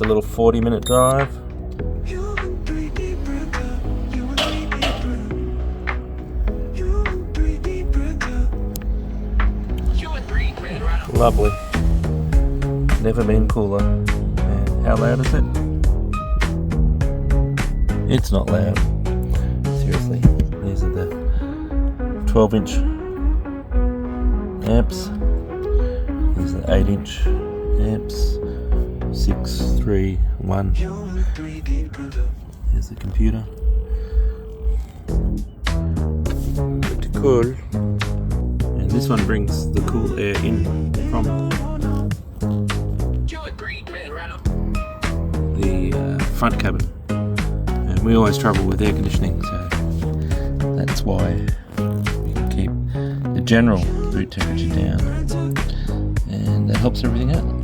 a little 40-minute drive. Lovely. Never been cooler. And how loud is it? It's not loud. Seriously. These are the 12-inch amps. These are the 8-inch amps. 6, 3, 1. Here's the computer. Pretty cool. And this one brings the cool air in from the front cabin. And we always trouble with air conditioning, so that's why we can keep the general boot temperature down. And that helps everything out.